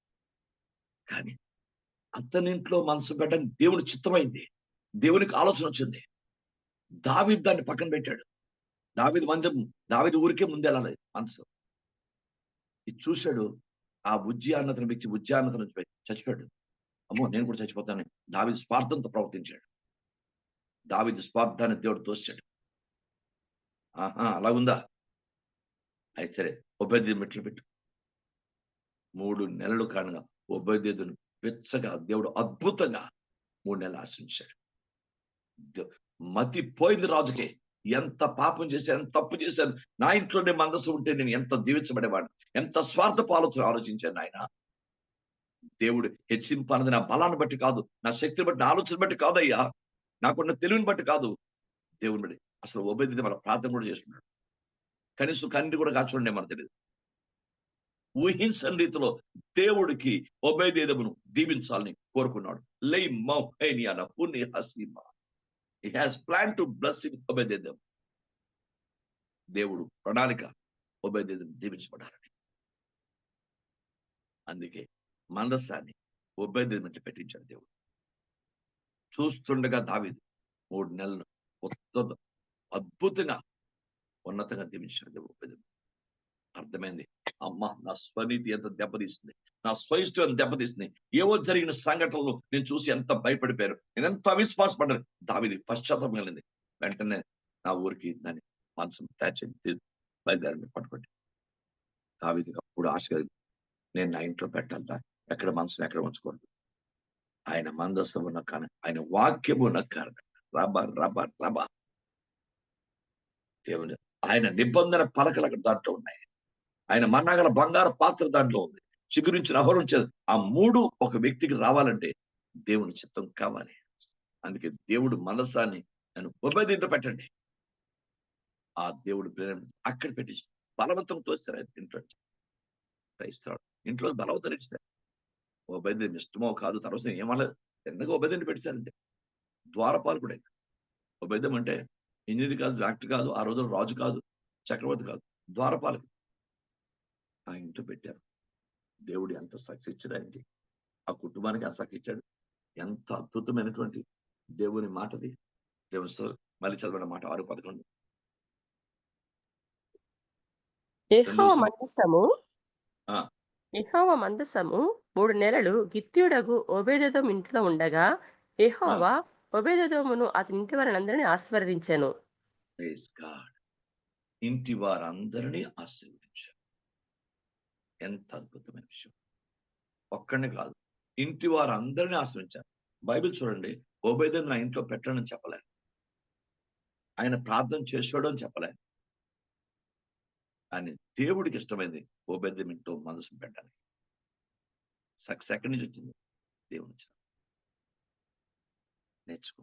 కానీ అతని ఇంట్లో మనసు పెట్టడం దేవుని చిత్తమైంది. దేవునికి ఆలోచన వచ్చింది. దావీదు దాన్ని పక్కన పెట్టాడు. దావీదు ఊరికే ముందెళ్ళాలి మనసు. ఇది చూశాడు. ఆ ఉజ్జియాన్నతను వ్యక్తి ఉజ్జియాన్నతను చచ్చిపోయాడు. అమ్మో, నేను కూడా చచ్చిపోతానని దావీదు స్వార్థంతో ప్రవర్తించాడు. దావీదు స్వార్థాన్ని దేవుడు తోశాడు. అలాగుందా? అయితే సరే, ఒబేదెదోము మెట్లు పెట్టు. 3 నెలలు కారణంగా ఒబేదెదోమును వెచ్చగా దేవుడు అద్భుతంగా 3 నెలలు ఆశ్రయించాడు. మతి పోయింది రాజుకి. ఎంత పాపం చేశాను, ఎంత తప్పు చేశాను, నా ఇంట్లోనే మందసం ఉంటే నేను ఎంత దీవించబడేవాడు, ఎంత స్వార్థపు ఆలోచించాను ఆయన. దేవుడు హెచ్చింపు అన్నది నా బలాన్ని బట్టి కాదు, నా శక్తిని బట్టి, నా ఆలోచన బట్టి కాదయ్యా, నాకున్న తెలివిని బట్టి కాదు, దేవుని బట్టి. అసలు ఒబేదెదోము మన ప్రార్థన కూడా చేస్తున్నాడు. కనీసం కన్నీరు కూడా కాచుకోండి మనకు తెలియదు. ఊహించని రీతిలో దేవుడికి ఒబేదెదోమును దీవించాలని కోరుకున్నాడు. He has planned to bless him, ఒబేదెదోము. దేవుడు ప్రణాళిక ఒబేదెదోము దీవించబడాలని. అందుకే మందసాన్ని ఒబేదెదోము పెట్టించాడు దేవుడు. చూస్తుండగా దావీదు 3 నెలలు అద్భుతంగా ఉన్నతంగా దీవించాడు ఉపేదం. అర్థమైంది. అమ్మ నా స్వనీతి ఎంత దెబ్బతీస్తుంది, నా స్వయిష్టం ఎంత దెబ్బతీస్తుంది. ఏవో జరిగిన సంఘటనలు నేను చూసి ఎంత భయపడిపోయారు, నేను ఎంత అవిశ్వాసపడ్డాను. దావీదు పశ్చాత్తాపం కలిగింది. వెంటనే నా ఊరికి దాన్ని మంచం తయారు చేసి బయలుదేరి పట్టుకోండి. దావీదుకి అప్పుడు ఆశ కలిగింది, నేను నా ఇంట్లో పెట్టాలి, ఎక్కడ మనసును ఎక్కడ ఉంచుకోండి. ఆయన మందస్సు ఉన్న కారణం, ఆయన వాక్యము ఉన్న కారణం రబ రబ రబ దేవుని ఆయన నిబంధన పలకలు అక్కడ దాంట్లో ఉన్నాయి. ఆయన మన్నాగల బంగారు పాత్ర దాంట్లో ఉంది. చిగురించిన అహోరించేది. ఆ 3 ఒక వ్యక్తికి రావాలంటే దేవుని చిత్తం కావాలి. అందుకే దేవుడు మనసాన్ని నన్ను ఉపేదింట పెట్టండి. ఆ దేవుడు ప్రేమ అక్కడ పెట్టించి బలవంతం తోస్తారు ఆయన ఇంట్లో. క్రైస్తవుడు ఇంట్లో బలవంతం ఇస్తారు. ఉపేదం ఇష్టమో కాదు తర్వాత ఏమనలేదు. ఎందుకు ఉపేదింట పెట్టారంటే ద్వారపాలకుడే. ఉపేదం అంటే ఇంజనీర్ కాదు, డాక్టర్ కాదు, ఆ రోజుల్లో రాజు కాదు, చక్రవర్తి కాదు, ద్వారపాలకుడు. ఆ ఇంట్లో పెట్టారు. దేవుడు ఎంత సక్సెస్ ఇచ్చాడు ఆయనకి, ఆ కుటుంబానికి ఆ సక్సెస్ ఇచ్చాడు. ఎంత అద్భుతమైనటువంటి దేవుని మాటది. దేవుని మళ్ళీ చదవడం మాట 6:11. యెహోవా మందసము ఆ, యెహోవా మందసము 3 నెలలు గిత్యుడగు ఓబేదెదోము ఇంట్లో ఉండగా ఆ, యెహోవా ఓబేదెదోమును అతని ఇంటి వారందరినీ ఆశీర్వదించెను. Praise God. ఇంటి వారందరినీ ఆశీర్వదించారు. ఎంత అద్భుతమైన విషయం. ఒక్కడిని కాదు, ఇంటి వారందరినీ ఆశ్రయించారు. బైబిల్ చూడండి, ఓబేదెదోము నా ఇంట్లో పెట్టాడని చెప్పలే, ఆయన ప్రార్థన చేసాడు అని చెప్పలే. కానీ దేవుడికి ఇష్టమైంది ఓబేదెదోము ఇంట్లో మనసు పెట్టాలి. సక్సెస్ ఎక్కడి నుంచి వచ్చింది? దేవుని నుంచి. నేర్చుకో.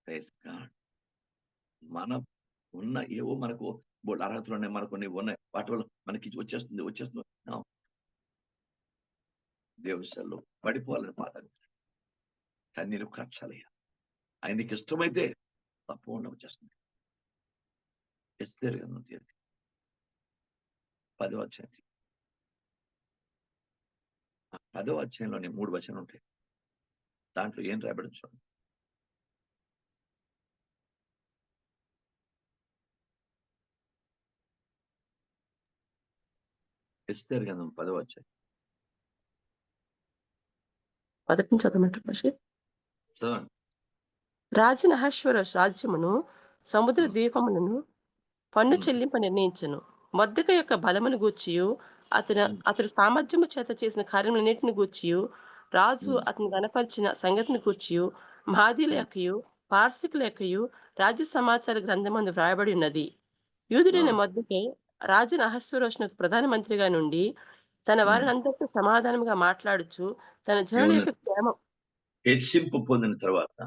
Praise God. మన ఉన్న ఏవో మనకు బోల్డ్ అర్హతలు ఉన్నాయి, మనకు కొన్ని ఉన్నాయి, వాటి వల్ల మనకి వచ్చేస్తుంది. No. దేవుని సన్నిధిలో పడిపోవాలని పాదాలు కన్నీరు కార్చాలి. ఆయనకి ఇష్టమైతే తప్పకుండా వచ్చేస్తుంది. ఎస్తేరు గ్రంథం తీయండి, 10వ అధ్యాయం. 10వ అధ్యాయంలోని 3 వచనాలు ఉంటాయి. దాంట్లో ఏం రాయబడి చూడండి. ఎస్తేరు గ్రంథం 10వ అధ్యాయం. 1 నుంచి చదవమంటారా పాస్టర్? చదవండి. రాజు అహష్వేరోషు రాజ్యమును సముద్ర ఉమ్, ద్వీపములను పన్ను ఉమ్, చెల్లింప నిర్ణయించెను. మొర్దెకై యొక్క బలమును గూర్చియు ఉమ్, అతడు సామర్థ్యము చేత చేసిన కార్యములన్నిటిని గూర్చియు రాజు ఉమ్, అతని గనపరిచిన సంగతిని గూర్చియు మహదీయుల ఉమ్. యొక్కయు పార్సికుల యొక్కయు రాజ్య సమాచార గ్రంథమందు వ్రాయబడి ఉన్నది. యూదుడైన ఆ, మొర్దెకై రాజు అహష్వేరోషునకు ప్రధానమంత్రిగా నుండి తన ఉమ్. వారినందరితో సమాధానముగా మాట్లాడుచు తన జనుల దేవుని యొక్క క్షేమం హెచ్చింపు పొందిన తర్వాత,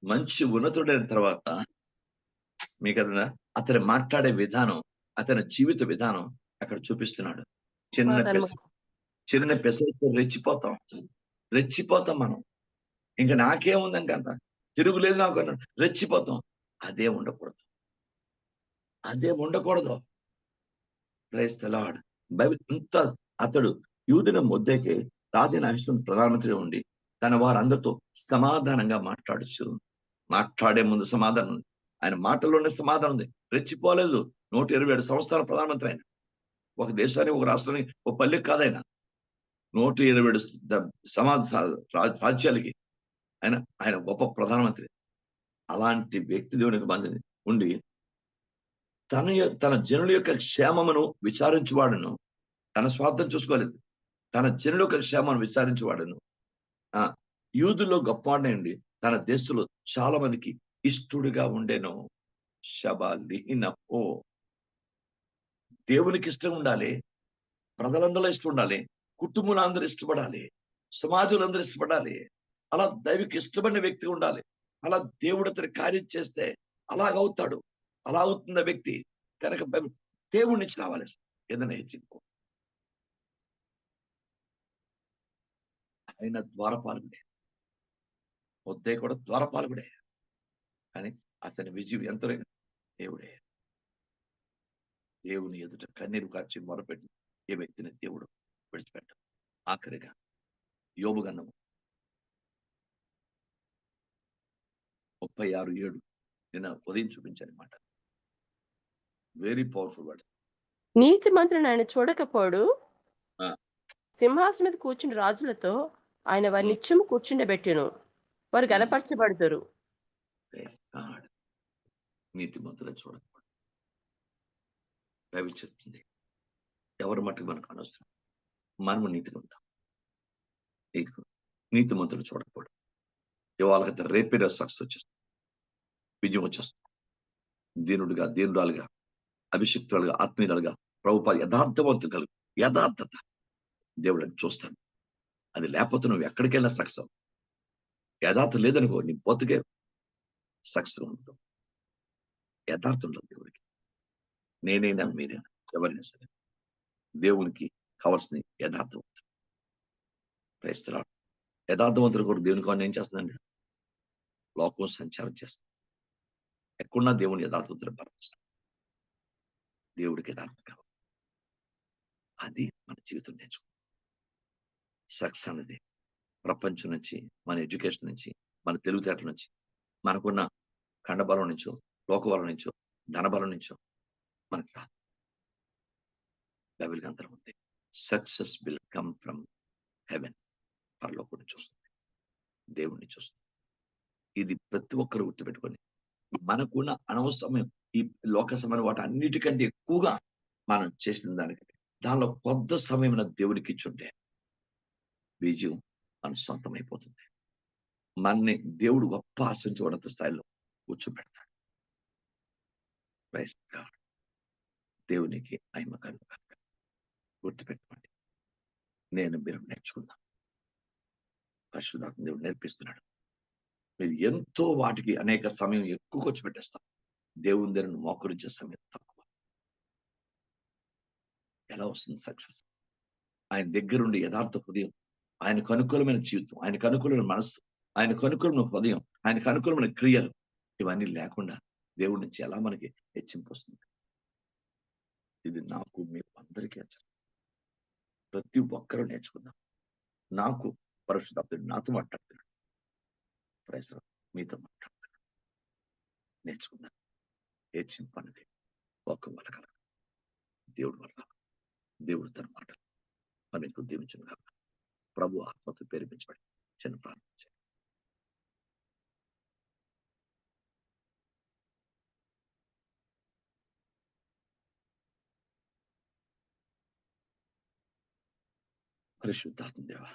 మంచి ఉన్నతుడైన తర్వాత, మీకు అర్థమైందా? అతను మాట్లాడే విధానం, అతని జీవిత విధానం అక్కడ చూపిస్తున్నాడు. చిన్న పెస సమాధానముగా చిన్న పెసలతో రెచ్చిపోతాం మనం. ఇంకా నాకేముంది అంత తిరుగులేదు నాకు అన్నాడు. రెచ్చిపోతాం. అదే ఉండకూడదు. అదే ఉండకూడదు. Praise the lord. బైబిల్ ఇంత అతడు యూదుల మొద్దకి రాజైన అహష్వేరోషు ప్రధానమంత్రి ఉండి తన వారందరితో సమాధానంగా మాట్లాడే ముందు సమాధానం ఉంది. ఆయన మాటల్లోనే సమాధానం ఉంది. రెచ్చిపోలేదు. 127 సంవత్సరాల ప్రధానమంత్రి ఆయన. ఒక దేశానికి, ఒక రాష్ట్రానికి, ఒక పల్లెకి కాదైనా 127 రాజ్యాలకి ఆయన ఆయన గొప్ప ప్రధానమంత్రి. అలాంటి వ్యక్తి దేవునికి బంధుని ఉండి తన జనుల యొక్క క్షేమమును విచారించువాడును. తన స్వార్థం చూసుకోలేదు. తన జనుల యొక్క క్షేమాన్ని విచారించువాడును. ఆ యూదులో గొప్పవాడినండి. తన దేశంలో చాలా మందికి ఇష్టడుగా ఉండేను. శబాలిహినపో. దేవునికి ఇష్టం ఉండాలి, ప్రజలందరూ ఇష్టం ఉండాలి, కుటుంబంలో అందరూ ఇష్టపడాలి, సమాజంలో అందరూ ఇష్టపడాలి. అలా దైవికి ఇష్టపడిన వ్యక్తి ఉండాలి. అలా దేవుడు అతని కార్యం చేస్తే అలాగవుతాడు. అలా అవుతున్న వ్యక్తి కనుక దేవుడి నుంచి రావాలి. ఏదైనా హెచ్చింపు. ఆయన ద్వారపాలకుడే, వద్దే కూడా ద్వారపాలకుడే. కానీ అతని విజయం ఎంతైనా దేవుడే. దేవుని ఎదుట కన్నీరు కార్చి మొరపెట్టి ఏ వ్యక్తిని దేవుడు విడిచిపెట్టాడు. ఆఖరిగా యోబు గ్రంథము 36:7 నిన్న ఉదయం చూపించానమాట. Very powerful word. నీతిమంతులను ఆయన చూడకపోడు. ఆ! సింహాసనం మీద కూర్చుని రాజులతో ఆయన వారి హ్మ్. నిత్యము కూర్చుండబెట్టును. వారు హ్మ్. గనపరచబడుదురు. Praise God. నీతిమంతులను చూడకూడదు. బైబిల్ చెప్తుంది. ఎవరి మట్టుకు మనకు అనవసరం. మనము నీతిగా ఉంటాం. నీతిమంతులు చూడకూడదు. ఇవాళ రేపే సక్సెస్ వచ్చేస్తుంది. విజయం వచ్చేస్తుంది. దీనురాలుగా, అభిషిక్తులుగా, ఆత్మీయురాలుగా, ప్రభుపాద యథార్థవంతులు కలుగు. యథార్థత దేవుడు అది చూస్తాడు. అది లేకపోతే నువ్వు ఎక్కడికెళ్ళినా సక్సెస్ అవ్వవు. యథార్థత లేదనుకో నీ బతుకే సక్సెస్ ఉండదు. యథార్థం ఉండదు దేవుడికి. నేనైనా మీరైనా ఎవరైనా సరే దేవునికి కావాల్సిన యథార్థవంతులు. క్రైస్తవులు యథార్థవంతుల కొరకు దేవుని కావాలి ఏం చేస్తుందండి? లోకం సంచారం చేస్తుంది. ఎక్కడున్నా దేవుని యథార్థవంతులు బలపరుస్తాడు. దేవుడికి యథార్థత కావాలి. అది మన జీవితం నేర్చుకో. సక్సెస్ అనేది ప్రపంచం నుంచి, మన ఎడ్యుకేషన్ నుంచి, మన తెలివితేటల నుంచి, మనకున్న కండబలం నుంచో, లోకబలం నుంచో, ధనబలం నుంచో మనకు రాదు. బైబిల్ గ్రంథం ఉంది. Success will come from heaven. పరలోకం నుంచి వస్తుంది. దేవుడి నుంచి వస్తుంది. ఇది ప్రతి ఒక్కరు గుర్తుపెట్టుకొని మనకున్న అనవసరమైన ఈ లోక సమయం వాటి అన్నిటికంటే ఎక్కువగా మనం చేసిన దానికంటే దానిలో కొద్ద సమయం దేవుడికి ఇచ్చుంటే విజయం మన సొంతమైపోతుంది. మనని దేవుడు గొప్ప ఆశించబడంత స్థాయిలో కూర్చోబెడతాడు. Praise God. దేవునికి మహిమ కలుగుగాక. గుర్తుపెట్టుకోండి. మీరు నేర్చుకుందాం. పరిశుద్ధాత్మ దేవుడు నేర్పిస్తున్నాడు. మీరు ఎంతో వాటికి అనేక సమయం ఎక్కువ ఖర్చు పెట్టేస్తారు. దేవుని దగ్గర మోకరించే సమయం తక్కువ. ఎలా వస్తుంది సక్సెస్? ఆయన దగ్గరుండి యథార్థ హృదయం, ఆయనకు అనుకూలమైన జీవితం, ఆయనకు అనుకూలమైన మనస్సు, ఆయనకు అనుకూలమైన హృదయం, ఆయనకు అనుకూలమైన క్రియలు ఇవన్నీ లేకుండా దేవుడి నుంచి ఎలా మనకి హెచ్చింపు వస్తుంది? ఇది నాకు మీకు అందరికీ హెచ్చరిక. ప్రతి ఒక్కరూ నేర్చుకుందాం. నాకు పరిశుద్ధాత్ముడు నాతో మాట్లాడుతున్నాడు. Praise Lord. మీతో మాట్లాడుతున్నాడు. నేర్చుకుందాం. హెచ్చింపు అనేది ఒక వల్ల కలగదు. దేవుడి వల్ల. దేవుడు తన మాటలు మనకు దీవించును గాక. ప్రభు ఆత్మతో ప్రేరేపించబడి చిన్న ప్రార్థన. పరిశుద్ధాత్మ దేవా,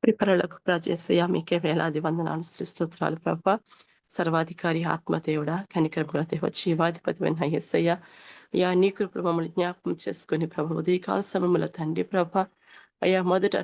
ప్రిపరలకు ప్రజేసయ్యా మీకే వేలాది వందనాలు స్తోత్రాలు ప్రభా. సర్వాధికారి ఆత్మదేవుడా, కనికరముల దేవ, జీవాధిపతివైన యేసయ్య, అయ్యా నీ కృప మమ్మల్ని జ్ఞాపకం చేసుకుని ప్రభా ఉదయకాల సమయముల తండ్రి ప్రభా, అయ్యా మొదట